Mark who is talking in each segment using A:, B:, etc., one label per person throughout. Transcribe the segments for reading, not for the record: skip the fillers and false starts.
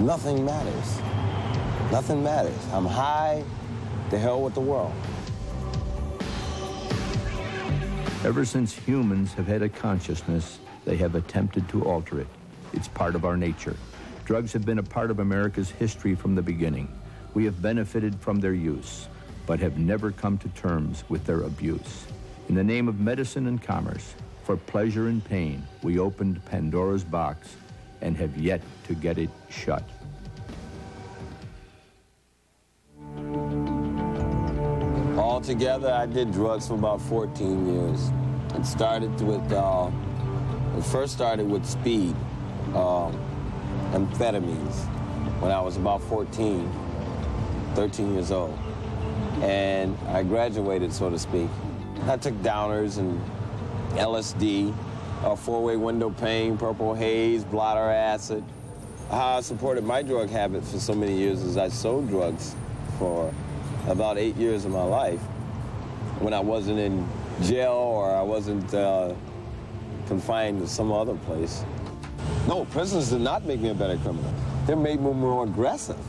A: nothing matters. Nothing matters. I'm high, to hell with the world.
B: Ever since humans have had a consciousness, they have attempted to alter it. It's part of our nature. Drugs have been a part of America's history from the beginning. We have benefited from their use, but have never come to terms with their abuse. In the name of medicine and commerce, for pleasure and pain, we opened Pandora's box and have yet to get it shut.
A: Altogether, I did drugs for about 14 years. It started with, it first started with speed, amphetamines, when I was about 13 years old. And I graduated, so to speak. I took downers and LSD, four-way window pane, purple haze, blotter acid. How I supported my drug habit for so many years is I sold drugs for about 8 years of my life when I wasn't in jail or I wasn't confined to some other place. No, prisons did not make me a better criminal. They made me more aggressive.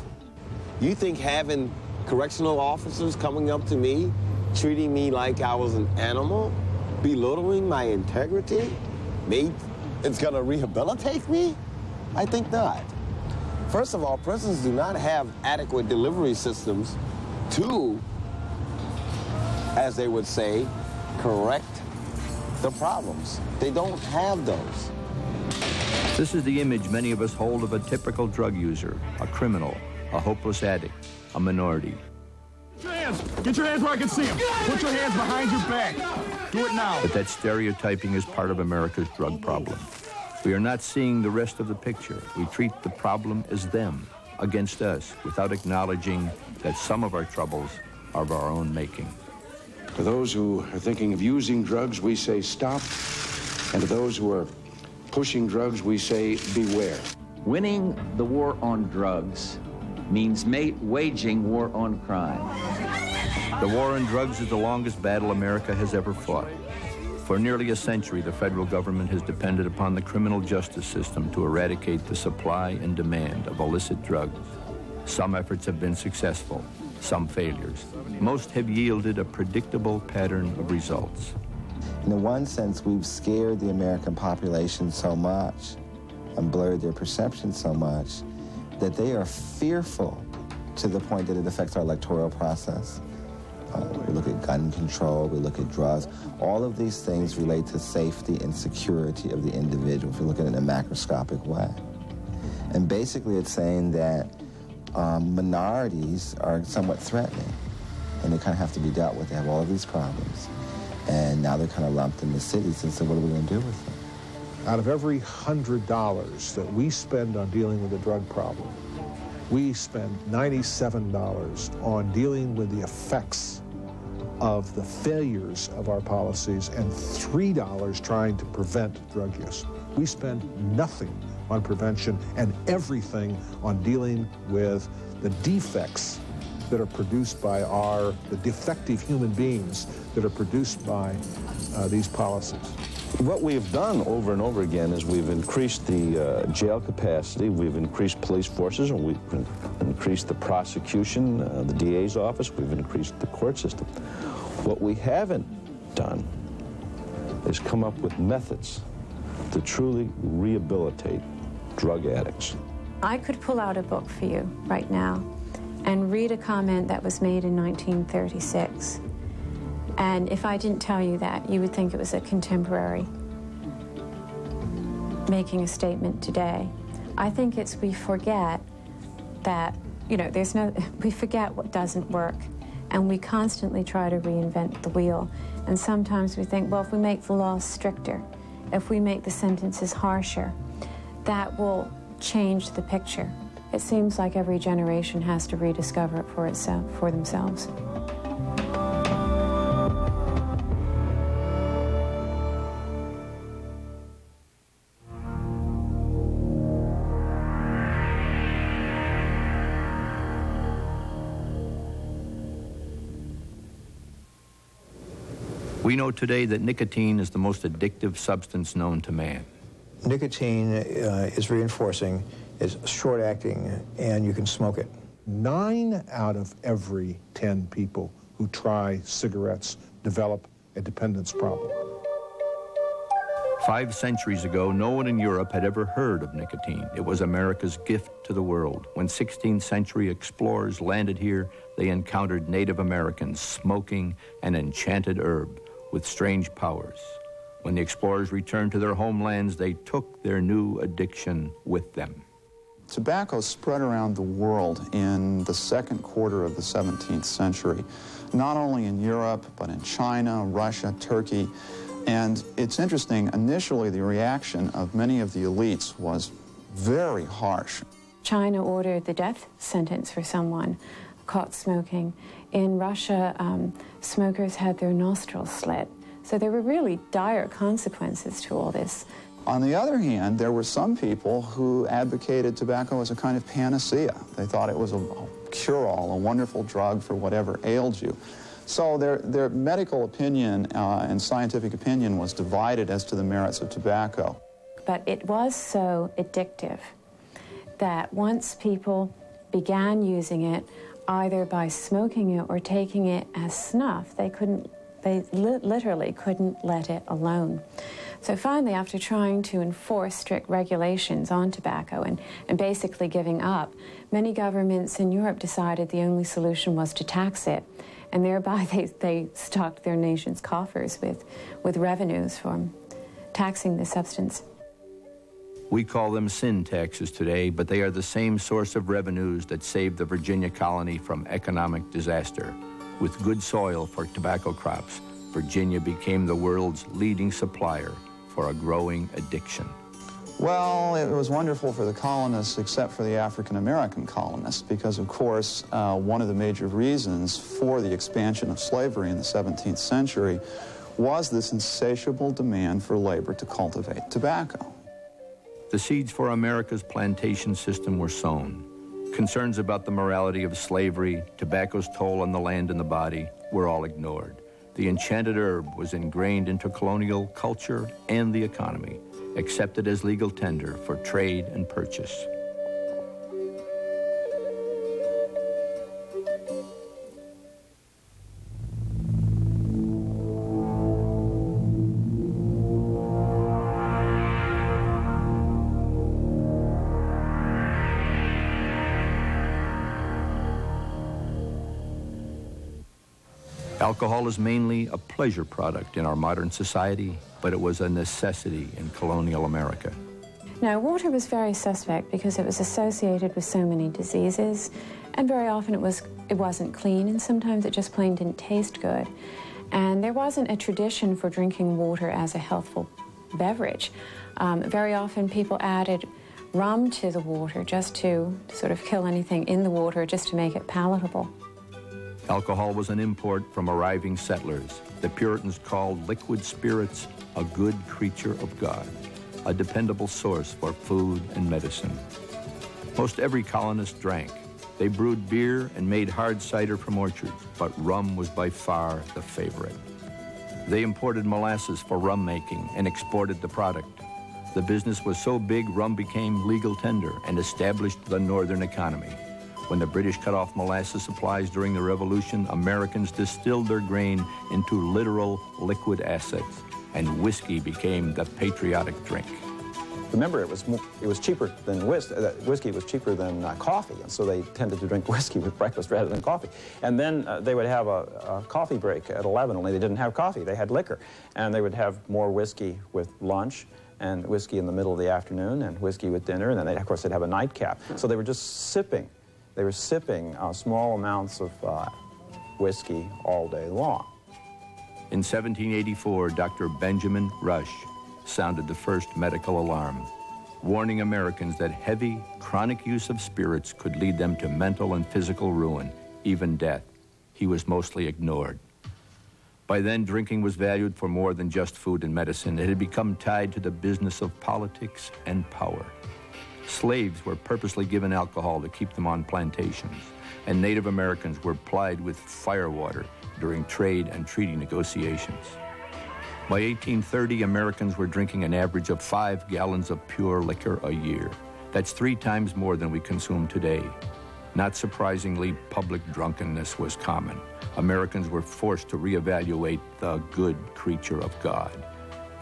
A: You think having correctional officers coming up to me, treating me like I was an animal, belittling my integrity, it's gonna rehabilitate me? I think not. First of all, prisons do not have adequate delivery systems to, as they would say, correct the problems. They don't have those.
B: This is the image many of us hold of a typical drug user, a criminal, a hopeless addict, a minority.
C: Get your hands where I can see them. Put your hands behind your back. Do it now.
B: But that stereotyping is part of America's drug problem. We are not seeing the rest of the picture. We treat the problem as them, against us, without acknowledging that some of our troubles are of our own making.
D: To those who are thinking of using drugs, we say stop. And to those who are pushing drugs, we say beware.
E: Winning the war on drugs means waging war on crime.
B: The war on drugs is the longest battle America has ever fought. For nearly a century, the federal government has depended upon the criminal justice system to eradicate the supply and demand of illicit drugs. Some efforts have been successful, some failures. Most have yielded a predictable pattern of results.
F: In the one sense, we've scared the American population so much and blurred their perception so much that they are fearful to the point that it affects our electoral process. We look at gun control, we look at drugs. All of these things relate to safety and security of the individual if you look at it in a macroscopic way. And basically it's saying that minorities are somewhat threatening and they kind of have to be dealt with. They have all of these problems. And now they're kind of lumped in the cities, and so what are we going to do with them?
G: Out of every $100 that we spend on dealing with the drug problem, we spend $97 on dealing with the effects of the failures of our policies and $3 trying to prevent drug use. We spend nothing on prevention and everything on dealing with the defects that are produced by the defective human beings that are produced by these policies.
H: What we've done over and over again is we've increased the jail capacity, we've increased police forces, and we've increased the prosecution, the DA's office, we've increased the court system. What we haven't done is come up with methods to truly rehabilitate drug addicts.
I: I could pull out a book for you right now and read a comment that was made in 1936. And if I didn't tell you that, you would think it was a contemporary making a statement today. I think we forget that, we forget what doesn't work, and we constantly try to reinvent the wheel. And sometimes we think, well, if we make the laws stricter, if we make the sentences harsher, that will change the picture. It seems like every generation has to rediscover it for themselves.
B: We know today that nicotine is the most addictive substance known to man.
J: Nicotine is reinforcing It's short-acting, and you can smoke it.
G: 9 out of every 10 people who try cigarettes develop a dependence problem.
B: 5 centuries ago, no one in Europe had ever heard of nicotine. It was America's gift to the world. When 16th century explorers landed here, they encountered Native Americans smoking an enchanted herb with strange powers. When the explorers returned to their homelands, they took their new addiction with them.
K: Tobacco spread around the world in the second quarter of the 17th century, not only in Europe, but in China, Russia, Turkey. And it's interesting, initially the reaction of many of the elites was very harsh.
I: China ordered the death sentence for someone caught smoking. In Russia, smokers had their nostrils slit. So there were really dire consequences to all this.
K: On the other hand, there were some people who advocated tobacco as a kind of panacea. They thought it was a cure-all, a wonderful drug for whatever ailed you. So their medical opinion and scientific opinion was divided as to the merits of tobacco.
I: But it was so addictive that once people began using it, either by smoking it or taking it as snuff, they literally couldn't let it alone. So finally, after trying to enforce strict regulations on tobacco and basically giving up, many governments in Europe decided the only solution was to tax it. And thereby they stocked their nation's coffers with revenues from taxing the substance.
B: We call them sin taxes today, but they are the same source of revenues that saved the Virginia colony from economic disaster. With good soil for tobacco crops, Virginia became the world's leading supplier for a growing addiction.
K: Well, it was wonderful for the colonists, except for the African-American colonists, because, of course, one of the major reasons for the expansion of slavery in the 17th century was this insatiable demand for labor to cultivate tobacco.
B: The seeds for America's plantation system were sown. Concerns about the morality of slavery, tobacco's toll on the land and the body were all ignored. The enchanted herb was ingrained into colonial culture and the economy, accepted as legal tender for trade and purchase. Alcohol is mainly a pleasure product in our modern society, but it was a necessity in colonial America.
I: Now, water was very suspect because it was associated with so many diseases, and very often it wasn't clean, and sometimes it just plain didn't taste good. And there wasn't a tradition for drinking water as a healthful beverage. Very often people added rum to the water just to sort of kill anything in the water, just to make it palatable.
B: Alcohol was an import from arriving settlers. The Puritans called liquid spirits a good creature of God, a dependable source for food and medicine. Most every colonist drank. They brewed beer and made hard cider from orchards, but rum was by far the favorite. They imported molasses for rum making and exported the product. The business was so big, rum became legal tender and established the northern economy. When the British cut off molasses supplies during the Revolution, Americans distilled their grain into literal liquid assets, and whiskey became the patriotic drink.
L: Remember, it was cheaper than whiskey. Whiskey was cheaper than coffee, and so they tended to drink whiskey with breakfast rather than coffee. And then they would have a coffee break at 11, only they didn't have coffee, they had liquor. And they would have more whiskey with lunch, and whiskey in the middle of the afternoon, and whiskey with dinner, and then, of course, they'd have a nightcap. So they were just sipping. They were sipping small amounts of whiskey all day long.
B: In 1784, Dr. Benjamin Rush sounded the first medical alarm, warning Americans that heavy, chronic use of spirits could lead them to mental and physical ruin, even death. He was mostly ignored. By then, drinking was valued for more than just food and medicine. It had become tied to the business of politics and power. Slaves were purposely given alcohol to keep them on plantations, and Native Americans were plied with firewater during trade and treaty negotiations. By 1830, Americans were drinking an average of 5 gallons of pure liquor a year. That's 3 times more than we consume today. Not surprisingly, public drunkenness was common. Americans were forced to reevaluate the good creature of God.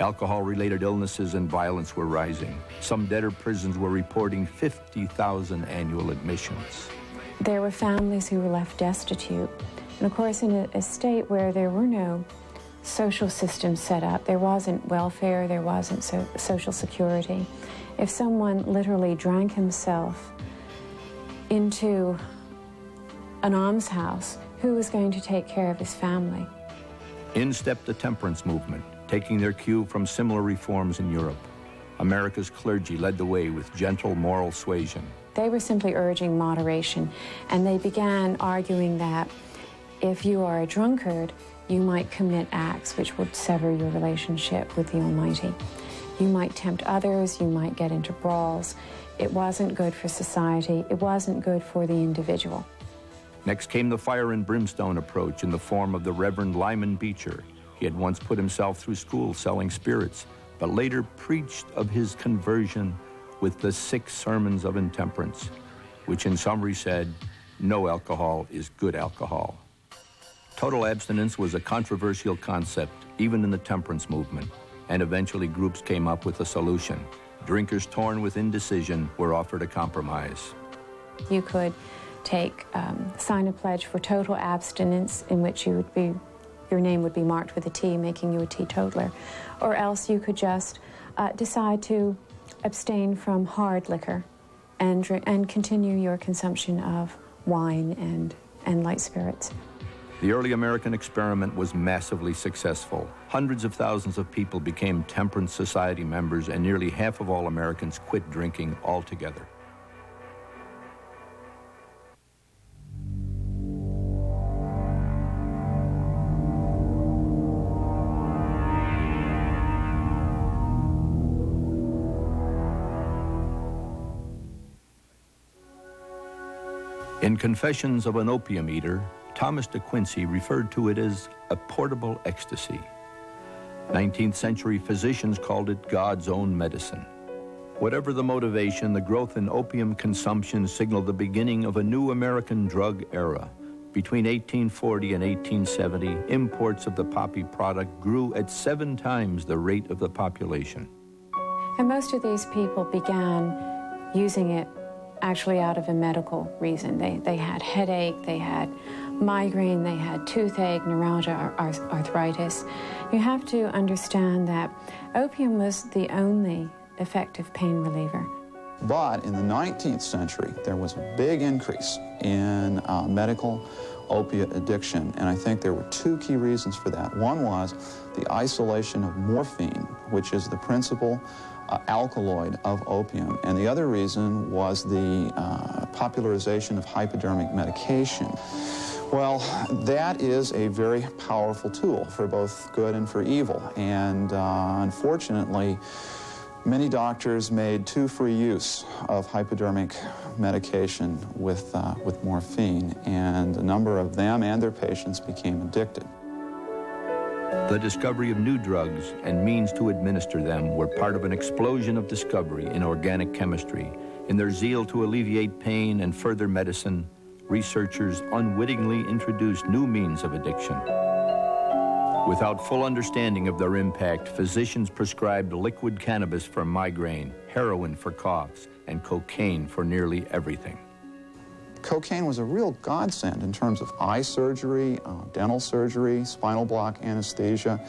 B: Alcohol-related illnesses and violence were rising. Some debtor prisons were reporting 50,000 annual admissions.
I: There were families who were left destitute. And of course, in a state where there were no social systems set up, there wasn't welfare, there wasn't social security. If someone literally drank himself into an almshouse, who was going to take care of his family?
B: In stepped the temperance movement, taking their cue from similar reforms in Europe. America's clergy led the way with gentle moral suasion.
I: They were simply urging moderation, and they began arguing that if you are a drunkard, you might commit acts which would sever your relationship with the Almighty. You might tempt others, you might get into brawls. It wasn't good for society, it wasn't good for the individual.
B: Next came the fire and brimstone approach in the form of the Reverend Lyman Beecher. He had once put himself through school selling spirits, but later preached of his conversion with the 6 sermons of intemperance, which in summary said, no alcohol is good alcohol. Total abstinence was a controversial concept, even in the temperance movement, and eventually groups came up with a solution. Drinkers torn with indecision were offered a compromise.
I: You could sign a pledge for total abstinence, in which your name would be marked with a T, making you a teetotaler. Or else you could just decide to abstain from hard liquor and continue your consumption of wine and light spirits.
B: The early American experiment was massively successful. Hundreds of thousands of people became Temperance Society members, and nearly half of all Americans quit drinking altogether. In Confessions of an Opium Eater, Thomas de Quincey referred to it as a portable ecstasy. 19th century physicians called it God's own medicine. Whatever the motivation, the growth in opium consumption signaled the beginning of a new American drug era. Between 1840 and 1870, imports of the poppy product grew at 7 times the rate of the population.
I: And most of these people began using it actually out of a medical reason. They had headache, they had migraine, they had toothache, neuralgia, arthritis. You have to understand that opium was the only effective pain reliever.
K: But in the 19th century, there was a big increase in medical opiate addiction, and I think there were 2 key reasons for that. One was the isolation of morphine, which is the principal alkaloid of opium, and the other reason was the popularization of hypodermic medication. Well, that is a very powerful tool for both good and for evil, and unfortunately, many doctors made too free use of hypodermic medication with morphine, and a number of them and their patients became addicted.
B: The discovery of new drugs and means to administer them were part of an explosion of discovery in organic chemistry. In their zeal to alleviate pain and further medicine, researchers unwittingly introduced new means of addiction. Without full understanding of their impact, physicians prescribed liquid cannabis for migraine, heroin for coughs, and cocaine for nearly everything.
K: Cocaine was a real godsend in terms of eye surgery, dental surgery, spinal block anesthesia,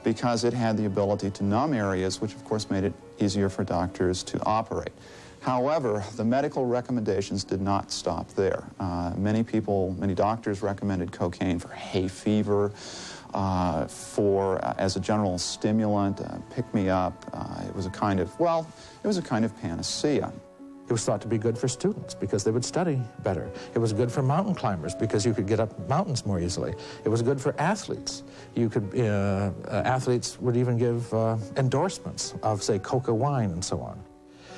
K: because it had the ability to numb areas, which of course made it easier for doctors to operate. However, the medical recommendations did not stop there. Many doctors recommended cocaine for hay fever, as a general stimulant, pick-me-up. It was a kind of panacea.
G: It was thought to be good for students because they would study better. It was good for mountain climbers because you could get up mountains more easily. It was good for athletes. Athletes would even give endorsements of, say, Coca wine and so on.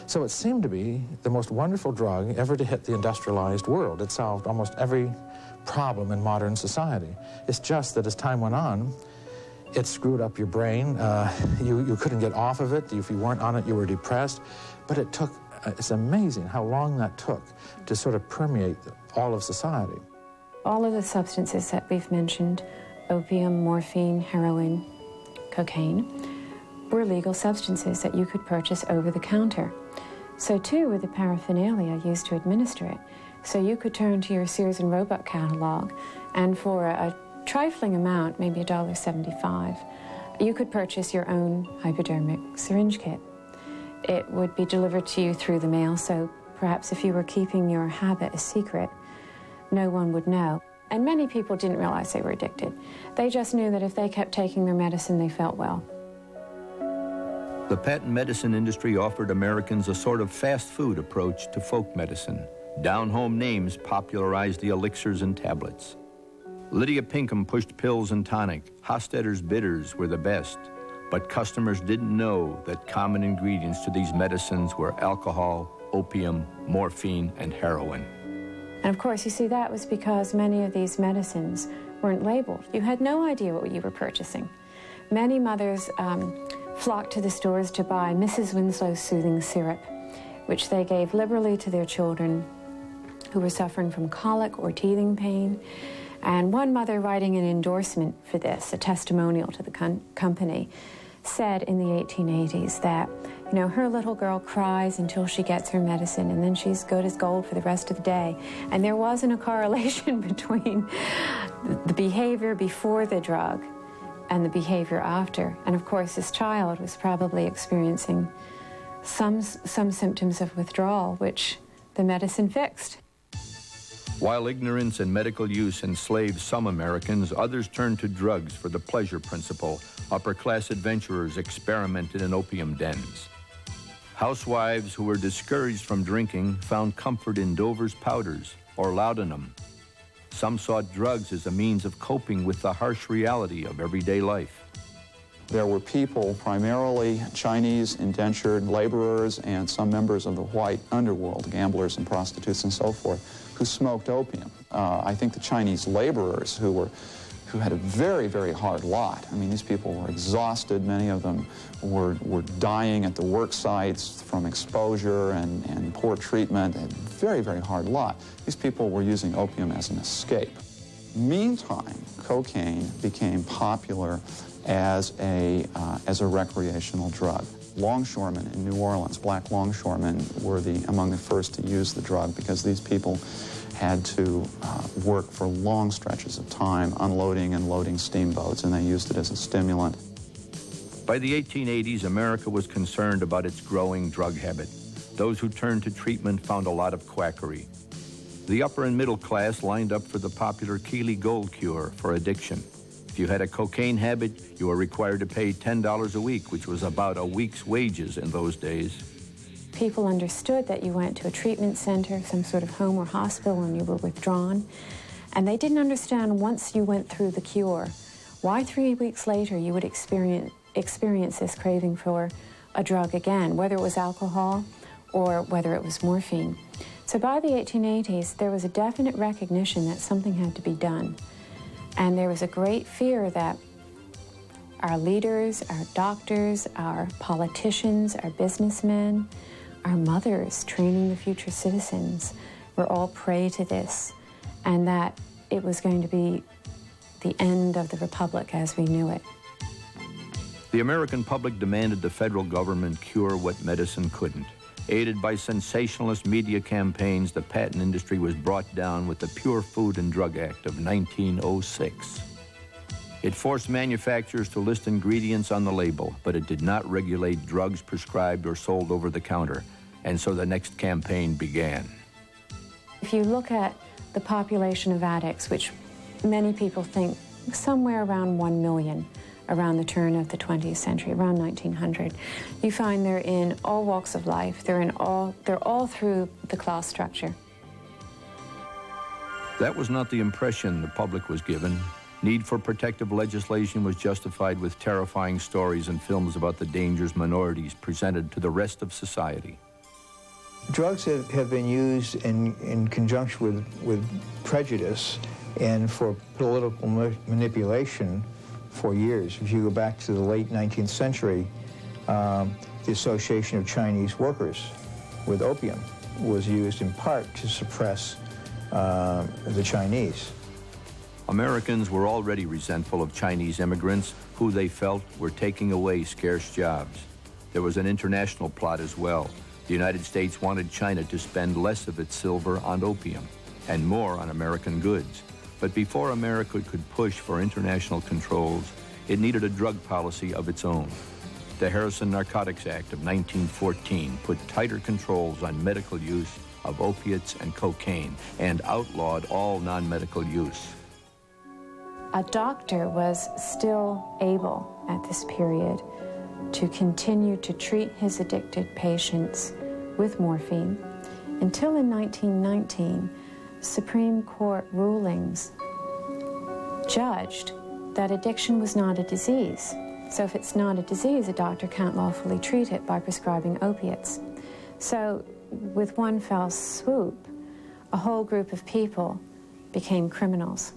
G: So it seemed to be the most wonderful drug ever to hit the industrialized world. It solved almost every problem in modern society. It's just that as time went on, it screwed up your brain. You couldn't get off of it. If you weren't on it, you were depressed. But it took It's amazing how long that took to sort of permeate all of society.
I: All of the substances that we've mentioned, opium, morphine, heroin, cocaine, were legal substances that you could purchase over the counter. So too were the paraphernalia used to administer it. So you could turn to your Sears and Roebuck catalog, and for a trifling amount, maybe $1.75, you could purchase your own hypodermic syringe kit. It would be delivered to you through the mail, so perhaps if you were keeping your habit a secret, no one would know. And many people didn't realize they were addicted. They just knew that if they kept taking their medicine, they felt well.
B: The patent medicine industry offered Americans a sort of fast food approach to folk medicine. Down-home names popularized the elixirs and tablets. Lydia Pinkham pushed pills and tonic. Hostetter's bitters were the best. But customers didn't know that common ingredients to these medicines were alcohol, opium, morphine, and heroin.
I: And of course, you see, that was because many of these medicines weren't labeled. You had no idea what you were purchasing. Many mothers flocked to the stores to buy Mrs. Winslow's soothing syrup, which they gave liberally to their children who were suffering from colic or teething pain. And one mother writing an endorsement for this, a testimonial to the company, said in the 1880s that, you know, her little girl cries until she gets her medicine, and then she's good as gold for the rest of the day. And there wasn't a correlation between the behavior before the drug and the behavior after. And of course, this child was probably experiencing some symptoms of withdrawal, which the medicine fixed.
B: While ignorance and medical use enslaved some Americans, others turned to drugs for the pleasure principle. Upper-class adventurers experimented in opium dens. Housewives who were discouraged from drinking found comfort in Dover's powders or laudanum. Some sought drugs as a means of coping with the harsh reality of everyday life.
K: There were people, primarily Chinese indentured laborers and some members of the white underworld, gamblers and prostitutes and so forth, who smoked opium. I think the Chinese laborers who had a very, very hard lot. I mean, these people were exhausted. Many of them were dying at the work sites from exposure and poor treatment, and very, very hard lot. These people were using opium as an escape. Meantime, cocaine became popular as a recreational drug. Longshoremen in New Orleans, black longshoremen, were among the first to use the drug because these people had to work for long stretches of time unloading and loading steamboats, and they used it as a stimulant.
B: By the 1880s, America was concerned about its growing drug habit. Those who turned to treatment found a lot of quackery. The upper and middle class lined up for the popular Keeley Gold Cure for addiction. If you had a cocaine habit, you were required to pay $10 a week, which was about a week's wages in those days.
I: People understood that you went to a treatment center, some sort of home or hospital, and you were withdrawn. And they didn't understand once you went through the cure, why 3 weeks later you would experience this craving for a drug again, whether it was alcohol or whether it was morphine. So by the 1880s, there was a definite recognition that something had to be done. And there was a great fear that our leaders, our doctors, our politicians, our businessmen, our mothers training the future citizens were all prey to this, and that it was going to be the end of the Republic as we knew it.
B: The American public demanded the federal government cure what medicine couldn't. Aided by sensationalist media campaigns, the patent industry was brought down with the Pure Food and Drug Act of 1906. It forced manufacturers to list ingredients on the label, but it did not regulate drugs prescribed or sold over the counter, and so the next campaign began.
I: If you look at the population of addicts, which many people think somewhere around 1 million around the turn of the 20th century, around 1900, you find they're in all walks of life. They're all through the class structure.
B: That was not the impression the public was given. Need for protective legislation was justified with terrifying stories and films about the dangers minorities presented to the rest of society.
J: Drugs have been used in conjunction with prejudice and for political manipulation for years. If you go back to the late 19th century, the Association of Chinese Workers with opium was used in part to suppress the Chinese.
B: Americans were already resentful of Chinese immigrants who they felt were taking away scarce jobs. There was an international plot as well. The United States wanted China to spend less of its silver on opium and more on American goods. But before America could push for international controls, it needed a drug policy of its own. The Harrison Narcotics Act of 1914 put tighter controls on medical use of opiates and cocaine and outlawed all non-medical use.
I: A doctor was still able at this period to continue to treat his addicted patients with morphine until in 1919, Supreme Court rulings judged that addiction was not a disease. So if it's not a disease, a doctor can't lawfully treat it by prescribing opiates. So with one fell swoop, a whole group of people became criminals.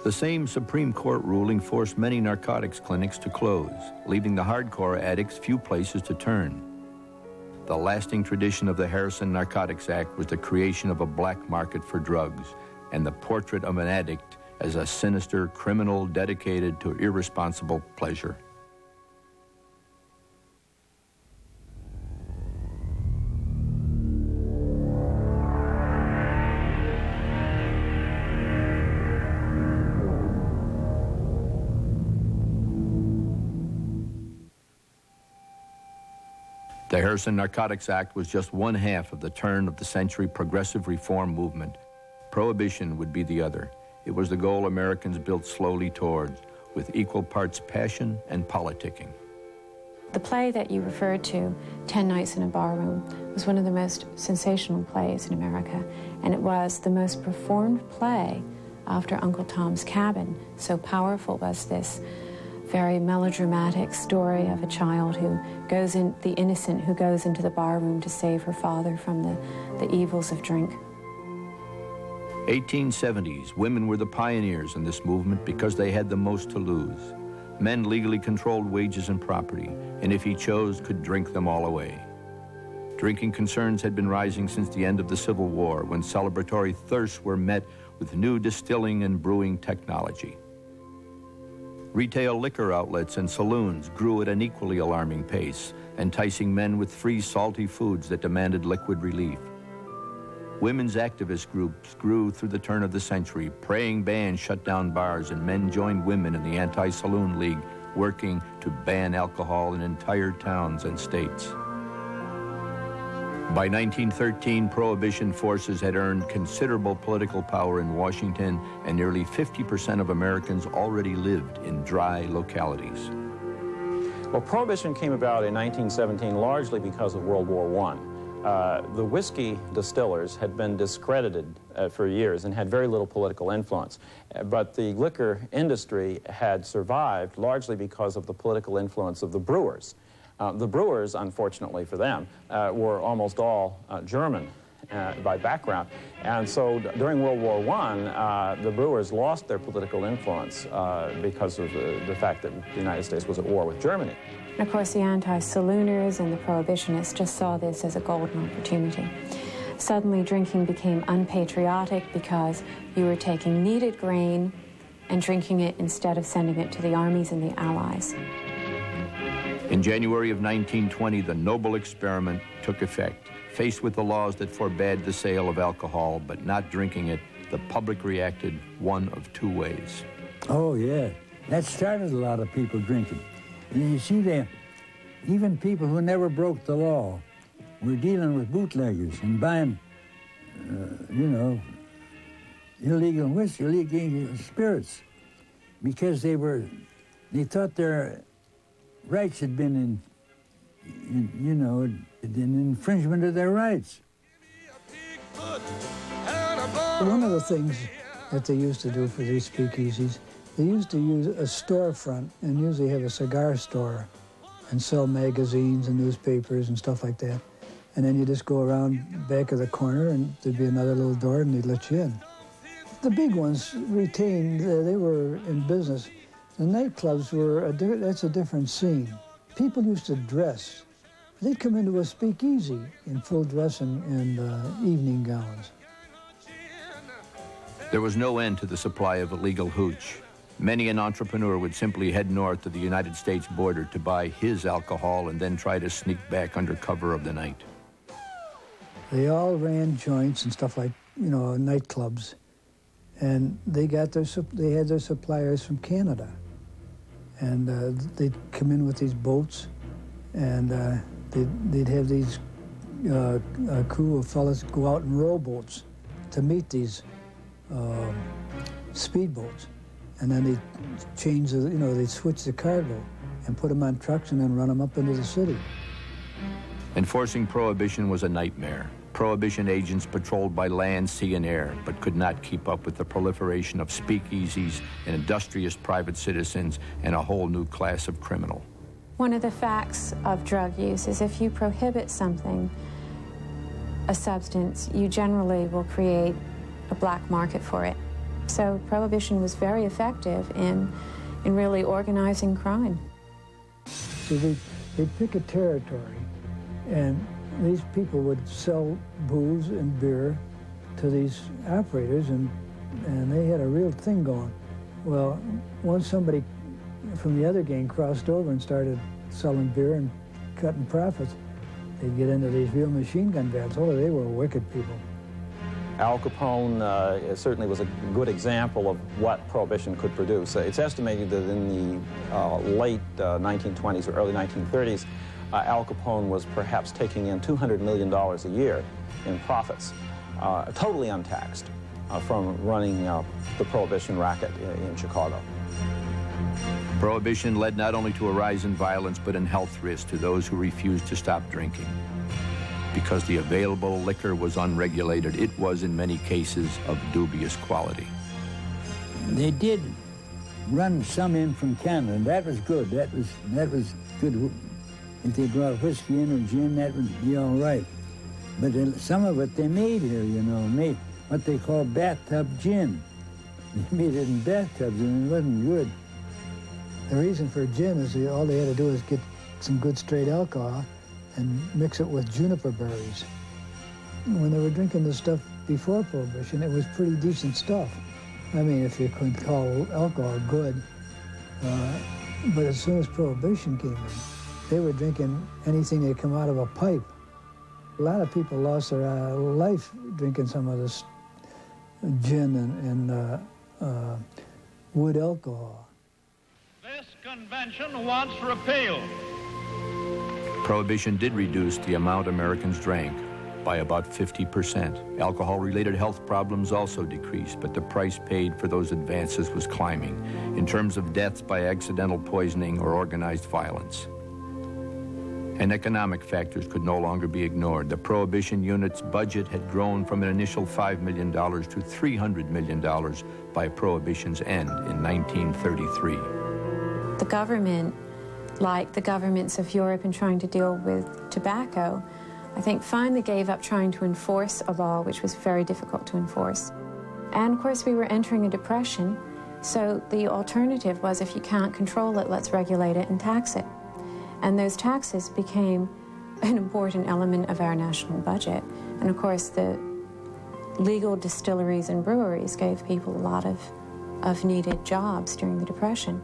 B: The same Supreme Court ruling forced many narcotics clinics to close, leaving the hardcore addicts few places to turn. The lasting tradition of the Harrison Narcotics Act was the creation of a black market for drugs and the portrait of an addict as a sinister criminal dedicated to irresponsible pleasure. The Harrison Narcotics Act was just one half of the turn of the century progressive reform movement. Prohibition would be the other. It was the goal Americans built slowly towards, with equal parts passion and politicking.
I: The play that you referred to, 10 Nights in a Barroom, was one of the most sensational plays in America, and it was the most performed play after Uncle Tom's Cabin. So powerful was this very melodramatic story of a child who goes in, the innocent who goes into the barroom to save her father from the evils of drink.
B: 1870s, women were the pioneers in this movement because they had the most to lose. Men legally controlled wages and property, and if he chose, could drink them all away. Drinking concerns had been rising since the end of the Civil War, when celebratory thirsts were met with new distilling and brewing technology. Retail liquor outlets and saloons grew at an equally alarming pace, enticing men with free salty foods that demanded liquid relief. Women's activist groups grew through the turn of the century. Praying bands shut down bars, and men joined women in the Anti-Saloon League, working to ban alcohol in entire towns and states. By 1913, Prohibition forces had earned considerable political power in Washington, and nearly 50% of Americans already lived in dry localities.
L: Well, Prohibition came about in 1917 largely because of World War I. The whiskey distillers had been discredited for years and had very little political influence. But the liquor industry had survived largely because of the political influence of the brewers. The brewers, unfortunately for them, were almost all German by background. And so during World War I, the brewers lost their political influence because of the fact that the United States was at war with Germany.
I: And of course, the anti-salooners and the prohibitionists just saw this as a golden opportunity. Suddenly, drinking became unpatriotic because you were taking kneaded grain and drinking it instead of sending it to the armies and the Allies.
B: In January of 1920, the noble experiment took effect. Faced with the laws that forbade the sale of alcohol but not drinking it, the public reacted one of two ways.
M: Oh, yeah. That started a lot of people drinking. And you see that even people who never broke the law were dealing with bootleggers and buying, illegal whiskey, illegal spirits, because they thought their rights had been an infringement of their rights.
N: One of the things that they used to do for these speakeasies, they used to use a storefront and usually have a cigar store and sell magazines and newspapers and stuff like that. And then you just go around back of the corner and there'd be another little door and they'd let you in. The big ones retained, they were in business. The nightclubs that's a different scene. People used to dress They'd come into a speakeasy in full dress and evening gowns.
B: There was no end to the supply of illegal hooch. Many an entrepreneur would simply head north to the United States border to buy his alcohol and then try to sneak back under cover of the night.
N: They all ran joints and stuff like, you know, nightclubs, and they had their suppliers from Canada, and they'd come in with these boats, and they'd have these a crew of fellas go out in rowboats to meet these speedboats, and then they'd change the, you know, they'd switch the cargo and put them on trucks and then run them up into the city.
B: Enforcing prohibition was a nightmare. Prohibition agents patrolled by land, sea, and air, but could not keep up with the proliferation of speakeasies and industrious private citizens and a whole new class of criminal.
I: One of the facts of drug use is if you prohibit something, a substance, you generally will create a black market for it. So prohibition was very effective in really organizing crime.
N: So they'd pick a territory, and these people would sell booze and beer to these operators, and they had a real thing going. Well, once somebody from the other gang crossed over and started selling beer and cutting profits, they'd get into these real machine gun battles. Oh, they were wicked people.
L: Al Capone certainly was a good example of what Prohibition could produce. It's estimated that in the late 1920s or early 1930s, Al Capone was perhaps taking in $200 million a year in profits, totally untaxed, from running the Prohibition racket in Chicago.
B: Prohibition led not only to a rise in violence, but in health risks to those who refused to stop drinking. Because the available liquor was unregulated, it was in many cases of dubious quality.
M: They did run some in from Canada, and that was good. That was good. If they brought whiskey in or gin, that would be all right. But some of it they made here, you know, made what they call bathtub gin. They made it in bathtubs, and it wasn't good.
N: The reason for gin is all they had to do is get some good straight alcohol and mix it with juniper berries. When they were drinking the stuff before Prohibition, it was pretty decent stuff. I mean, if you could call alcohol good. But as soon as Prohibition came in, they were drinking anything that come out of a pipe. A lot of people lost their life drinking some of this gin and wood alcohol.
O: This convention wants repeal.
B: Prohibition did reduce the amount Americans drank by about 50%. Alcohol-related health problems also decreased, but the price paid for those advances was climbing in terms of deaths by accidental poisoning or organized violence. And economic factors could no longer be ignored. The Prohibition unit's budget had grown from an initial $5 million to $300 million by Prohibition's end in 1933.
I: The government, like the governments of Europe in trying to deal with tobacco, I think finally gave up trying to enforce a law which was very difficult to enforce. And of course we were entering a depression, so the alternative was if you can't control it, let's regulate it and tax it. And those taxes became an important element of our national budget. And of course the legal distilleries and breweries gave people a lot of needed jobs during the Depression.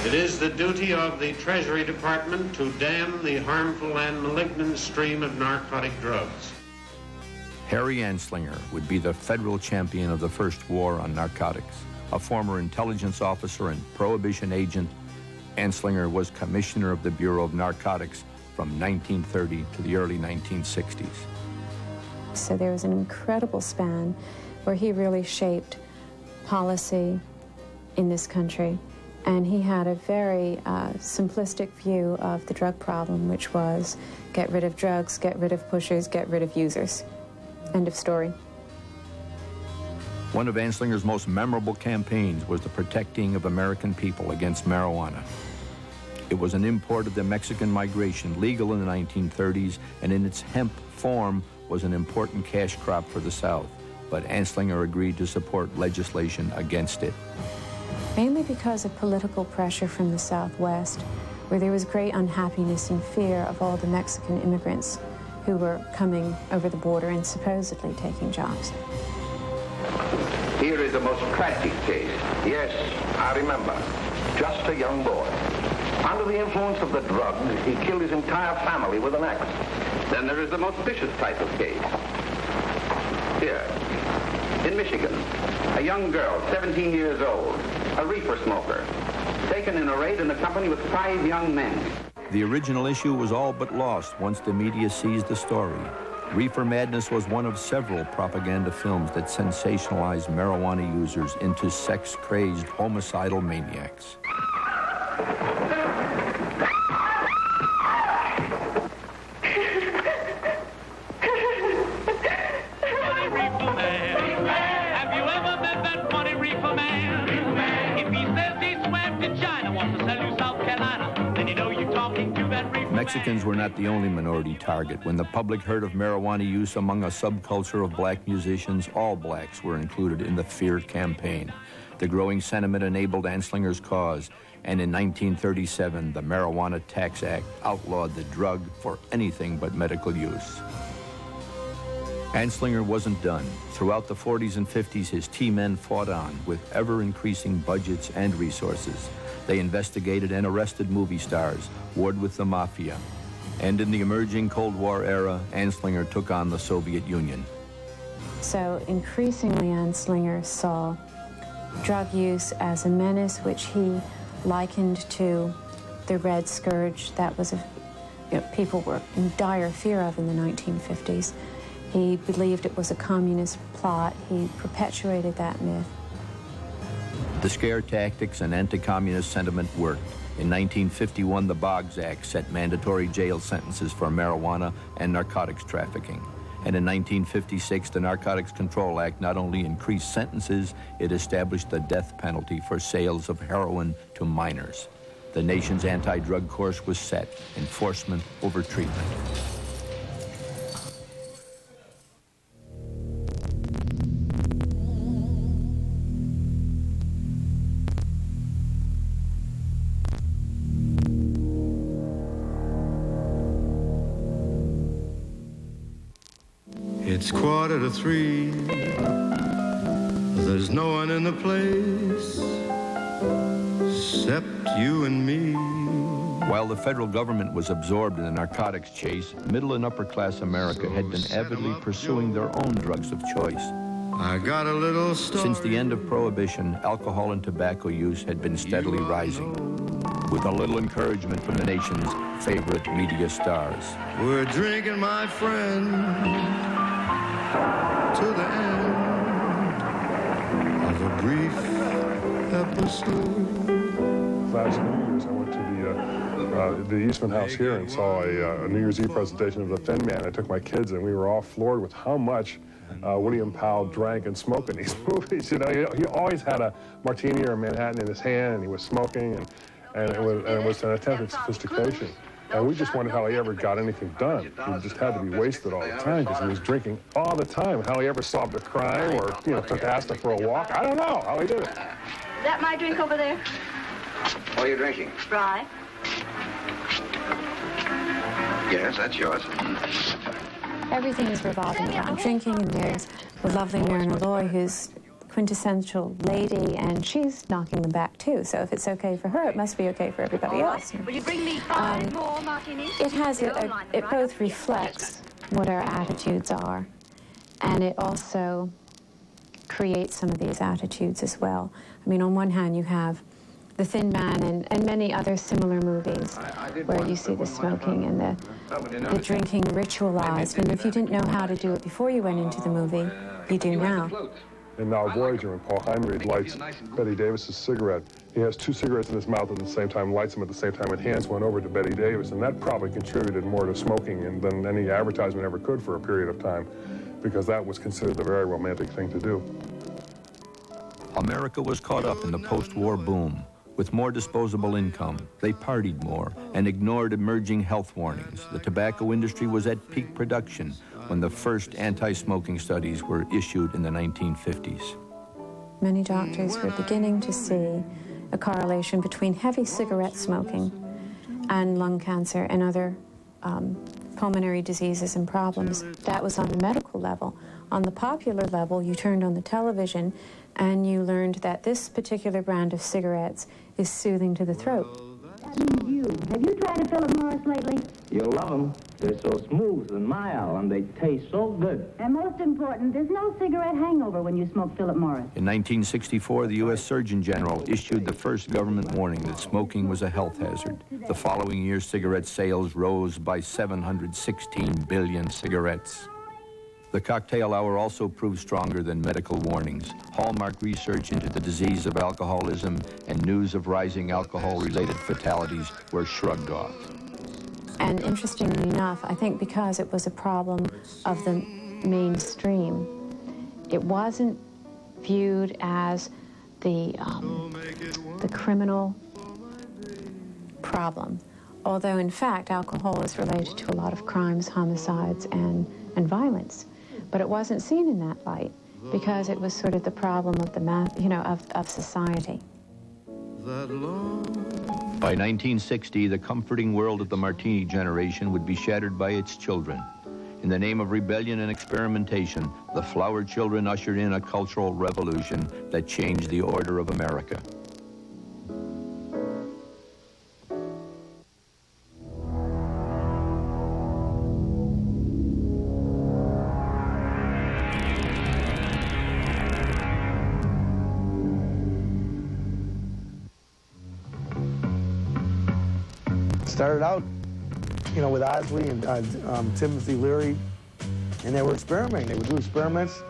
P: It is the duty of the Treasury Department to dam the harmful and malignant stream of narcotic drugs.
B: Harry Anslinger would be the federal champion of the first war on narcotics. A former intelligence officer and Prohibition agent, Anslinger was commissioner of the Bureau of Narcotics from 1930 to the early 1960s.
I: So there was an incredible span where he really shaped policy in this country. And he had a very simplistic view of the drug problem, which was get rid of drugs, get rid of pushers, get rid of users. End of story.
B: One of Anslinger's most memorable campaigns was the protecting of American people against marijuana. It was an import of the Mexican migration, legal in the 1930s, and in its hemp form was an important cash crop for the South. But Anslinger agreed to support legislation against it.
I: Mainly because of political pressure from the Southwest, where there was great unhappiness and fear of all the Mexican immigrants who were coming over the border and supposedly taking jobs.
Q: Here is the most tragic case. Yes, I remember. Just a young boy. Under the influence of the drugs, he killed his entire family with an axe. Then there is the most vicious type of case. Here, in Michigan, a young girl, 17 years old, a reefer smoker, taken in a raid in a company with 5 young men.
B: The original issue was all but lost once the media seized the story. Reefer Madness was one of several propaganda films that sensationalized marijuana users into sex-crazed homicidal maniacs. Mexicans were not the only minority target. When the public heard of marijuana use among a subculture of black musicians, all blacks were included in the Fear campaign. The growing sentiment enabled Anslinger's cause, and in 1937, the Marijuana Tax Act outlawed the drug for anything but medical use. Anslinger wasn't done. Throughout the 40s and 50s, his T-men fought on with ever-increasing budgets and resources. They investigated and arrested movie stars, warred with the mafia. And in the emerging Cold War era, Anslinger took on the Soviet Union.
I: So increasingly, Anslinger saw drug use as a menace, which he likened to the Red Scourge that was people were in dire fear of in the 1950s. He believed it was a communist plot. He perpetuated that myth.
B: The scare tactics and anti-communist sentiment worked. In 1951, the Boggs Act set mandatory jail sentences for marijuana and narcotics trafficking. And in 1956, the Narcotics Control Act not only increased sentences, it established the death penalty for sales of heroin to minors. The nation's anti-drug course was set, enforcement over treatment.
R: It's 2:45. There's no one in the place except you and me.
B: While the federal government was absorbed in the narcotics chase, middle and upper class America had been avidly pursuing their own drugs of choice.
R: I got a little story.
B: Since the end of Prohibition, alcohol and tobacco use had been steadily rising, with a little encouragement from the nation's favorite media stars.
R: We're drinking, my friend, to the end of a brief episode.
C: Last New Year's, I went to the Eastman House here and saw a New Year's Eve presentation of The Thin Man. I took my kids, and we were all floored with how much William Powell drank and smoked in these movies. You know, he always had a martini or a Manhattan in his hand, and he was smoking, and it was an attempt at sophistication. And we just wondered how he ever got anything done. He just had to be wasted all the time because he was drinking all the time. How he ever solved a crime or, took Asta for a walk. I don't know how he did it.
S: Is that my drink over there?
Q: What are you drinking?
S: Rye.
Q: Yes, that's yours.
I: Everything is revolving around drinking, and there's the lovely Myrna Loy, who's quintessential lady, and she's knocking them back too. So if it's okay for her, it must be okay for everybody else.
S: Will you bring me 5 more martinis?
I: It has it both reflects what our attitudes are, and it also creates some of these attitudes as well. I mean, on one hand, you have The Thin Man and many other similar movies where you see the smoking and the drinking ritualized. And if you didn't know how to do it before you went into the movie, you do now.
C: And now Voyager, when Paul Heinrich lights Betty Davis's cigarette, he has 2 cigarettes in his mouth at the same time, lights them at the same time, and hands one over to Betty Davis. And that probably contributed more to smoking than any advertisement ever could for a period of time, because that was considered a very romantic thing to do.
B: America was caught up in the post-war boom. With more disposable income, they partied more and ignored emerging health warnings. The tobacco industry was at peak production when the first anti-smoking studies were issued in the 1950s.
I: Many doctors were beginning to see a correlation between heavy cigarette smoking and lung cancer and other pulmonary diseases and problems. That was on the medical level. On the popular level, you turned on the television and you learned that this particular brand of cigarettes is soothing to the throat.
T: Have you tried a Philip Morris lately?
U: You'll love them. They're so smooth and mild, and they taste so good.
T: And most important, there's no cigarette hangover when you smoke Philip Morris.
B: In 1964, the U.S. Surgeon General issued the first government warning that smoking was a health hazard. The following year, cigarette sales rose by 716 billion cigarettes. The cocktail hour also proved stronger than medical warnings. Hallmark research into the disease of alcoholism and news of rising alcohol-related fatalities were shrugged off.
I: And interestingly enough, I think because it was a problem of the mainstream, it wasn't viewed as the criminal problem. Although, in fact, alcohol is related to a lot of crimes, homicides, and violence. But it wasn't seen in that light because it was sort of the problem of the of society.
B: By 1960, the comforting world of the Martini generation would be shattered by its children. In the name of rebellion and experimentation, the flower children ushered in a cultural revolution that changed the order of America.
V: Started out, with Osley and Timothy Leary, and they were experimenting. They would do experiments,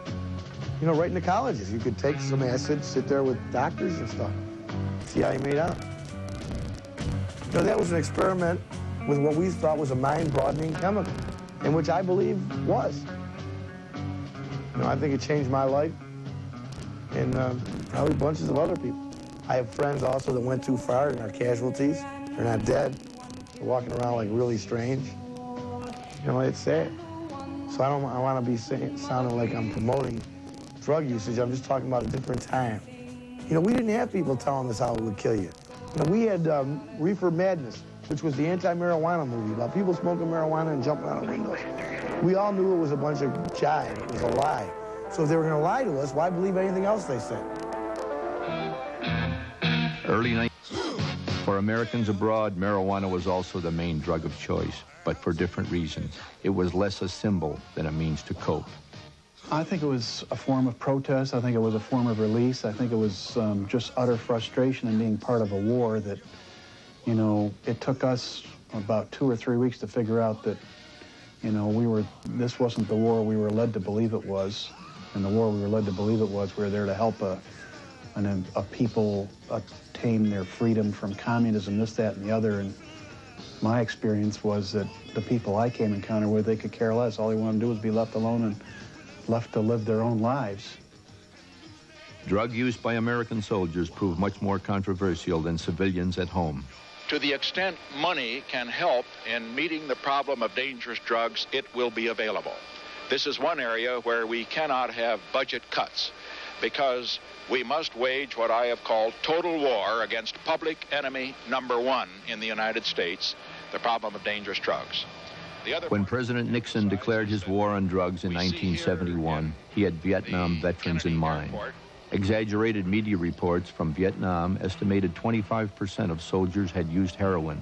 V: right in the colleges. You could take some acid, sit there with doctors and stuff, see how you made out. That was an experiment with what we thought was a mind-broadening chemical, and which I believe was. I think it changed my life and probably bunches of other people. I have friends also that went too far and are casualties. They're not dead. They're walking around like really strange. It's sad. So I want to be sounding like I'm promoting drug usage. I'm just talking about a different time. We didn't have people telling us how it would kill you. We had Reefer Madness, which was the anti-marijuana movie about people smoking marijuana and jumping out of windows. We all knew it was a bunch of jive. It was a lie. So if they were going to lie to us, why believe anything else they said?
B: For Americans abroad, marijuana was also the main drug of choice, but for different reasons. It was less a symbol than a means to cope.
K: I think it was a form of protest. I think it was a form of release. I think it was just utter frustration in being part of a war that, it took us about 2 or 3 weeks to figure out that, this wasn't the war we were led to believe it was. And the war we were led to believe it was, we were there to help a people attain their freedom from communism, this, that, and the other. And my experience was that the people I came in encounter with, they could care less. All they wanted to do was be left alone and left to live their own lives.
B: Drug use by American soldiers proved much more controversial than civilians at home.
W: To the extent money can help in meeting the problem of dangerous drugs, it will be available. This is one area where we cannot have budget cuts, because we must wage what I have called total war against public enemy number one in the United States, the problem of dangerous drugs.
B: When President Nixon declared his war on drugs in 1971, he had Vietnam veterans in mind. Exaggerated media reports from Vietnam estimated 25% of soldiers had used heroin,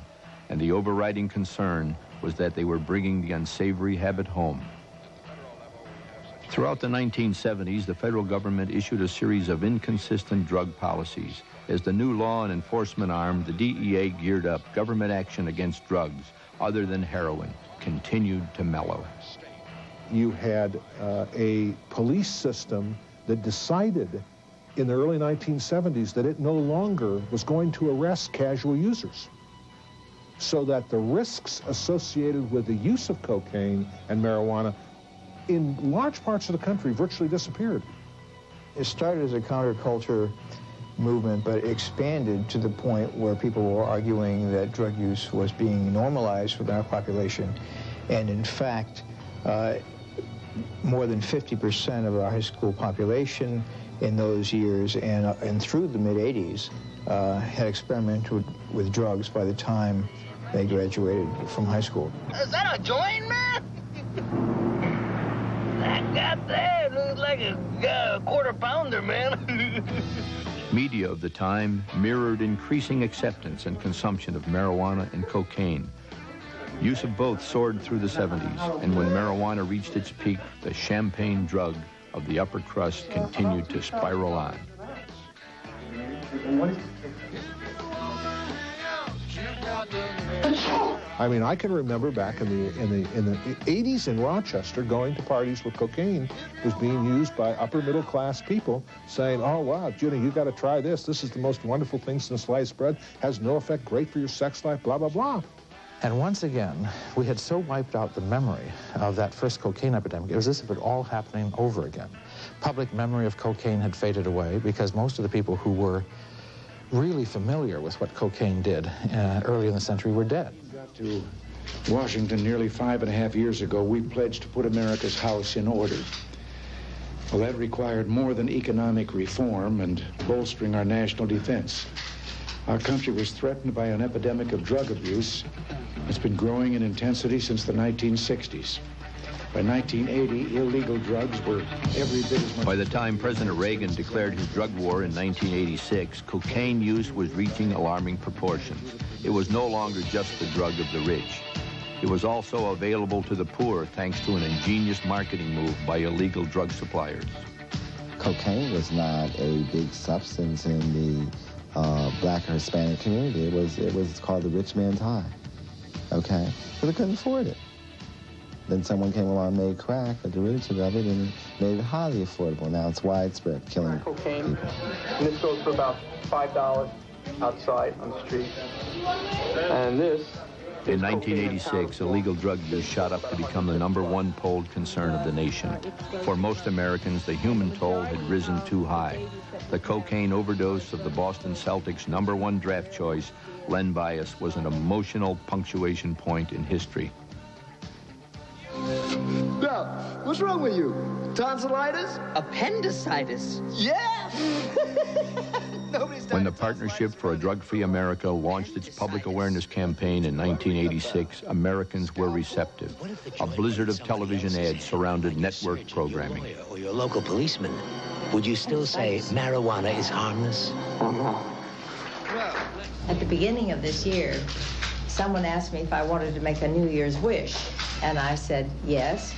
B: and the overriding concern was that they were bringing the unsavory habit home. Throughout the 1970s, the federal government issued a series of inconsistent drug policies. As the new law and enforcement arm, the DEA geared up. Government action against drugs, other than heroin, continued to mellow.
G: You had a police system that decided in the early 1970s that it no longer was going to arrest casual users, so that the risks associated with the use of cocaine and marijuana in large parts of the country virtually disappeared.
J: It started as a counterculture movement, but expanded to the point where people were arguing that drug use was being normalized within our population. And in fact, more than 50% of our high school population in those years and through the mid-'80s had experimented with drugs by the time they graduated from high school.
A: Is that a joint, man? That got there looks like a quarter pounder, man.
B: Media of the time mirrored increasing acceptance and consumption of marijuana and cocaine. Use of both soared through the 70s, and when marijuana reached its peak, the champagne drug of the upper crust continued to spiral on.
G: I mean, I can remember back in the 80s in Rochester, going to parties where cocaine was being used by upper middle class people, saying, "Oh wow, Judy, you got to try this. This is the most wonderful thing since sliced bread. Has no effect, great for your sex life, blah blah blah."
D: And once again, we had so wiped out the memory of that first cocaine epidemic. It was as if it all happening over again. Public memory of cocaine had faded away because most of the people who were really familiar with what cocaine did early in the century were dead.
E: To Washington nearly 5.5 years ago, we pledged to put America's house in order. Well, that required more than economic reform and bolstering our national defense. Our country was threatened by an epidemic of drug abuse. It's been growing in intensity since the 1960s. By 1980, illegal drugs were every bit as much...
B: By the time President Reagan declared his drug war in 1986, cocaine use was reaching alarming proportions. It was no longer just the drug of the rich. It was also available to the poor thanks to an ingenious marketing move by illegal drug suppliers.
F: Cocaine was not a big substance in the black or Hispanic community. It was called the rich man's high, okay? But they couldn't afford it. Then someone came along and made crack, a derivative of it, and made it highly affordable. Now it's widespread, killing
X: cocaine.
F: people.
X: And this goes for about $5 outside on the street. And this...
B: In 1986, illegal drug use shot up to become the #1 polled concern of the nation. For most Americans, the human toll had risen too high. The cocaine overdose of the Boston Celtics' #1 draft choice, Len Bias, was an emotional punctuation point in history.
A: Now, what's wrong with you? Tonsillitis? Appendicitis? Yeah!
B: When the Partnership for a Drug-Free America launched its public awareness campaign in 1986, Americans were receptive. A blizzard of television ads surrounded network programming.
Y: Or your local policeman, would you still say marijuana is harmless?
Z: At the beginning of this year, someone asked me if I wanted to make a New Year's wish, and I said yes,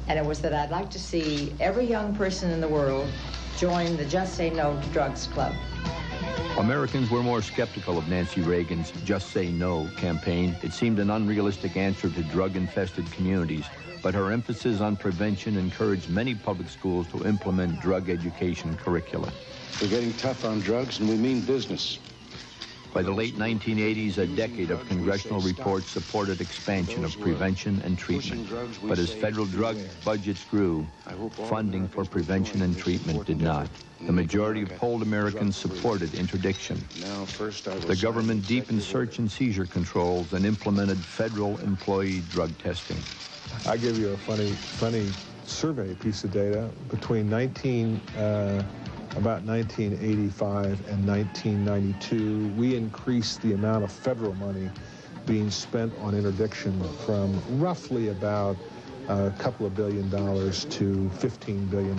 Z: and it was that I'd like to see every young person in the world join the Just Say No to Drugs Club.
B: Americans were more skeptical of Nancy Reagan's Just Say No campaign. It seemed an unrealistic answer to drug-infested communities, but her emphasis on prevention encouraged many public schools to implement drug education curricula.
E: We're getting tough on drugs, and we mean business.
B: By the late 1980s, a decade of congressional reports supported expansion of prevention and treatment. But as federal drug budgets grew, funding for prevention and treatment did not. The majority of polled Americans supported interdiction. The government deepened search and seizure controls and implemented federal employee drug testing.
G: I'll give you a funny survey piece of data. Between about 1985 and 1992, we increased the amount of federal money being spent on interdiction from roughly about a couple of $2 billion to $15 billion.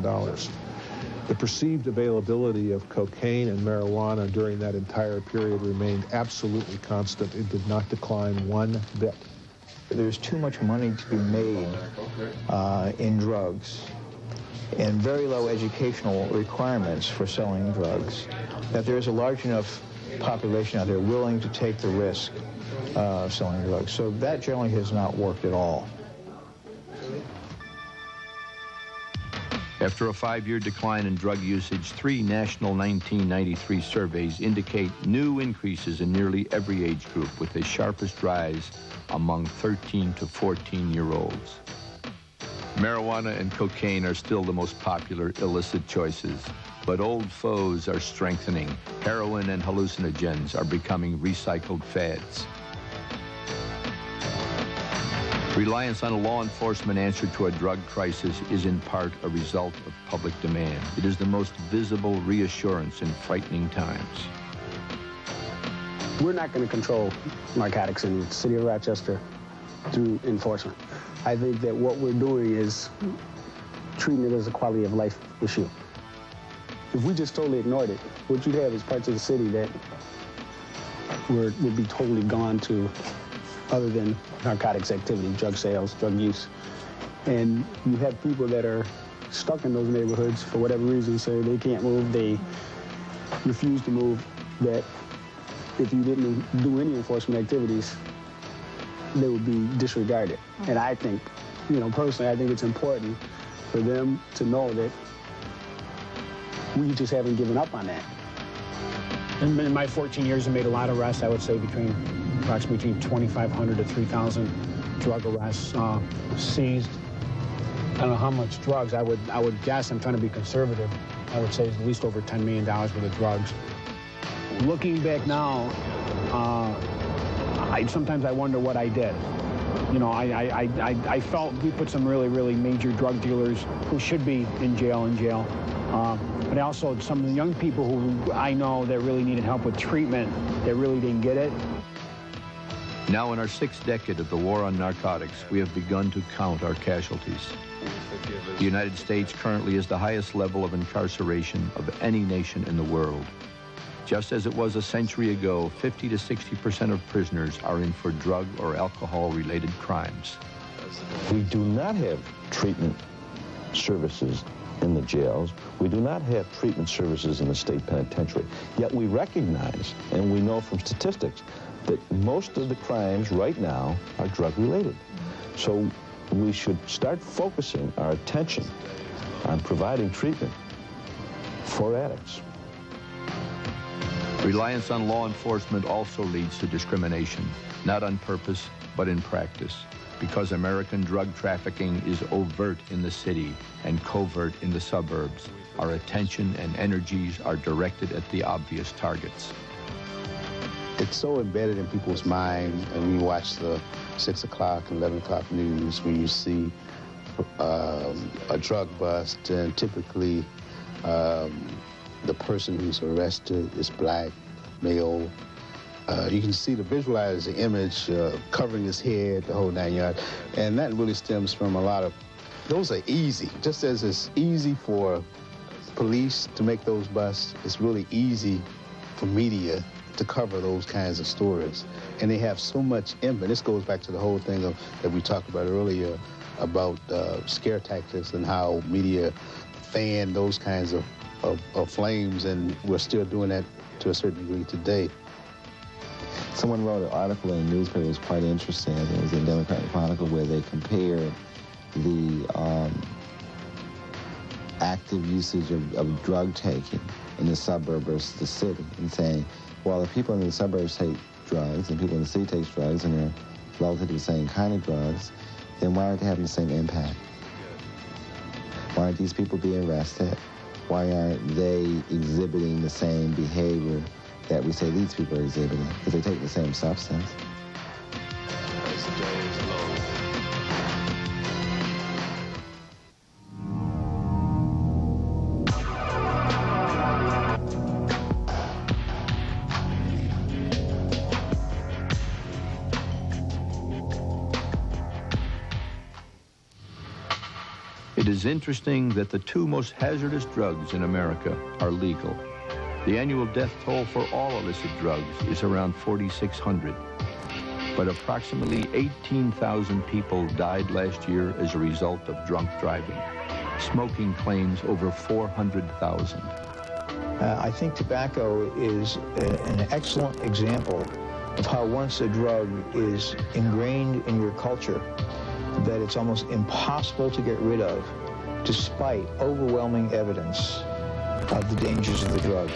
G: The perceived availability of cocaine and marijuana during that entire period remained absolutely constant. It did not decline one bit.
J: There's too much money to be made in drugs and very low educational requirements for selling drugs, that there's a large enough population out there willing to take the risk of selling drugs. So that generally has not worked at all.
B: After a 5-year decline in drug usage, 3 national 1993 surveys indicate new increases in nearly every age group, with the sharpest rise among 13 to 14-year-olds. Marijuana and cocaine are still the most popular illicit choices. But old foes are strengthening. Heroin and hallucinogens are becoming recycled fads. Reliance on a law enforcement answer to a drug crisis is in part a result of public demand. It is the most visible reassurance in frightening times.
H: We're not going to control narcotics in the city of Rochester through enforcement. I think that what we're doing is treating it as a quality of life issue. If we just totally ignored it, what you'd have is parts of the city that would be totally gone to other than narcotics activity, drug sales, drug use. And you have people that are stuck in those neighborhoods for whatever reason, so they can't move, they refuse to move, that if you didn't do any enforcement activities, they would be disregarded. And I think, personally, I think it's important for them to know that we just haven't given up on that.
L: In my 14 years, I made a lot of arrests. I would say approximately between 2,500 to 3,000 drug arrests seized. I don't know how much drugs. I would guess, I'm trying to be conservative, I would say at least over $10 million worth of drugs. Looking back now, sometimes I wonder what I did. I felt we put some really, really major drug dealers who should be in jail. But also some of the young people who I know that really needed help with treatment that really didn't get it.
B: Now in our 6th decade of the war on narcotics, we have begun to count our casualties. The United States currently is the highest level of incarceration of any nation in the world. Just as it was a century ago, 50 to 60% of prisoners are in for drug or alcohol-related crimes.
M: We do not have treatment services in the jails. We do not have treatment services in the state penitentiary. Yet we recognize, and we know from statistics, that most of the crimes right now are drug-related. So we should start focusing our attention on providing treatment for addicts.
B: Reliance on law enforcement also leads to discrimination, not on purpose, but in practice, because American drug trafficking is overt in the city and covert in the suburbs. Our attention and energies are directed at the obvious targets.
N: It's so embedded in people's minds, and when you watch the 6 o'clock and 11 o'clock news, when you see a drug bust, and typically the person who's arrested is black, male. You can see visualize the image, covering his head, the whole 9 yards. And that really stems from a lot of, those are easy. Just as it's easy for police to make those busts, it's really easy for media to cover those kinds of stories. And they have so much impact. This goes back to the whole thing that we talked about earlier about scare tactics and how media fan those kinds of flames, and we're still doing that to a certain degree today.
F: Someone wrote an article in the newspaper that was quite interesting. I think it was in Democratic Chronicle, where they compared the active usage of drug taking in the suburb versus the city, and saying, well, if people in the suburbs take drugs and people in the city take drugs and they're relatively the same kind of drugs, then why aren't they having the same impact? Why aren't these people being arrested? Why aren't they exhibiting the same behavior that we say these people are exhibiting? Because they take the same substance.
B: It is interesting that the 2 most hazardous drugs in America are legal. The annual death toll for all illicit drugs is around 4,600. But approximately 18,000 people died last year as a result of drunk driving. Smoking claims over 400,000.
J: I think tobacco is an excellent example of how once a drug is ingrained in your culture, that it's almost impossible to get rid of, despite overwhelming evidence of the dangers of the drug.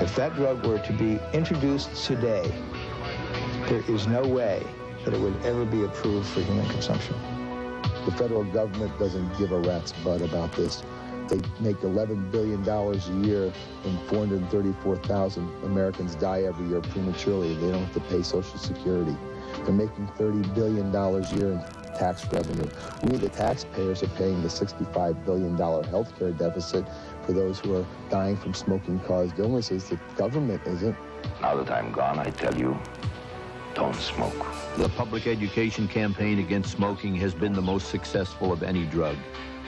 J: If that drug were to be introduced today, there is no way that it would ever be approved for human consumption.
O: The federal government doesn't give a rat's butt about this.
C: They make $11 billion a year, and 434,000 Americans die every year prematurely. They don't have to pay Social Security. They're making $30 billion a year in tax revenue. We, the taxpayers, are paying the $65 billion health care deficit for those who are dying from smoking-caused illnesses. The government isn't.
O: Now that I'm gone, I tell you, don't smoke.
B: The public education campaign against smoking has been the most successful of any drug.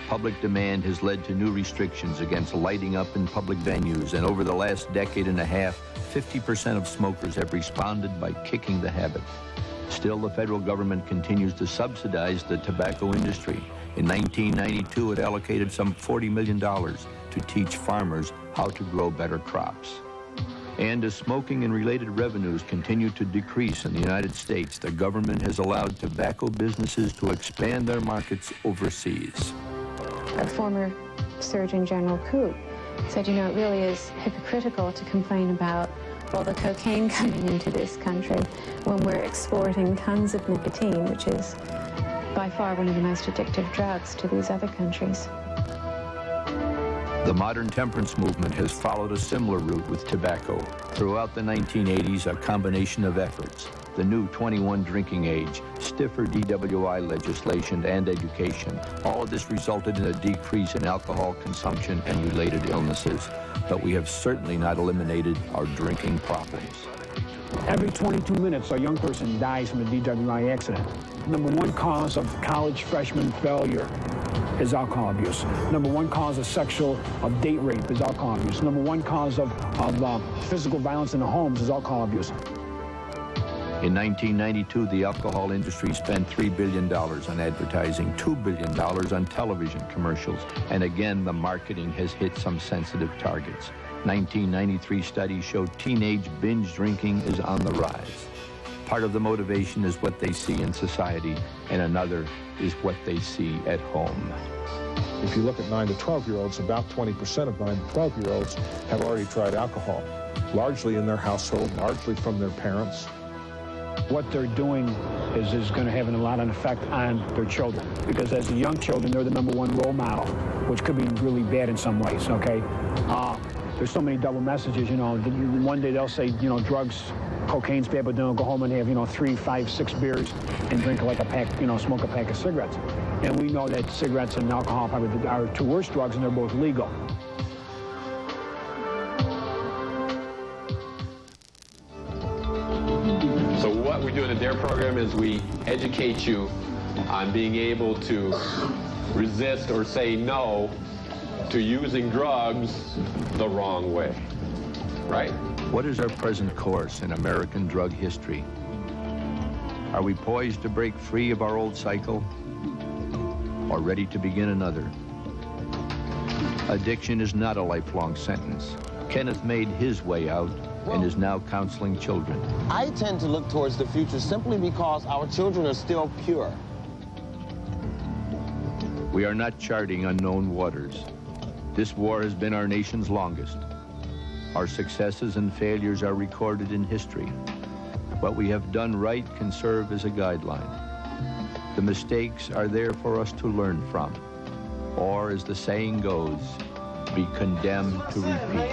B: Public demand has led to new restrictions against lighting up in public venues, and over the last decade and a half, 50% of smokers have responded by kicking the habit. Still, the federal government continues to subsidize the tobacco industry. In 1992, it allocated some $40 million to teach farmers how to grow better crops. And as smoking and related revenues continue to decrease in the United States, the government has allowed tobacco businesses to expand their markets overseas.
I: Our former Surgeon General Koop said, you know, it really is hypocritical to complain about all the cocaine coming into this country when we're exporting tons of nicotine, which is by far one of the most addictive drugs, to these other countries.
B: The modern temperance movement has followed a similar route with tobacco. Throughout the 1980s, a combination of efforts, the new 21 drinking age, stiffer DWI legislation, and education, all of this resulted in a decrease in alcohol consumption and related illnesses. But we have certainly not eliminated our drinking problems.
L: Every 22 minutes, a young person dies from a DWI accident. Number one cause of college freshman failure is alcohol abuse. Number one cause of date rape is alcohol abuse. Number one cause of physical violence in the homes is alcohol abuse.
B: In 1992, the alcohol industry spent $3 billion on advertising, $2 billion on television commercials, and again, the marketing has hit some sensitive targets. 1993 studies showed teenage binge drinking is on the rise. Part of the motivation is what they see in society, and another is what they see at home.
G: If you look at 9 to 12-year-olds, about 20% of 9 to 12-year-olds have already tried alcohol, largely in their household, largely from their parents.
L: What they're doing is going to have a lot of effect on their children, because as the young children, they're the number one role model, which could be really bad in some ways, okay? There's so many double messages, you know. One day they'll say, you know, drugs, cocaine's bad, but then they'll go home and have, you know, 3, 5, 6 beers and drink like a pack, you know, smoke a pack of cigarettes. And we know that cigarettes and alcohol probably are two worst drugs, and they're both legal.
P: So what we do in the DARE program is we educate you on being able to resist or say no to using drugs the wrong way, right?
B: What is our present course in American drug history? Are we poised to break free of our old cycle, or ready to begin another? Addiction is not a lifelong sentence. Kenneth made his way out and is now counseling children.
Q: I tend to look towards the future simply because our children are still pure.
B: We are not charting unknown waters. This war has been our nation's longest. Our successes and failures are recorded in history. What we have done right can serve as a guideline. The mistakes are there for us to learn from, or as the saying goes, be condemned to repeat.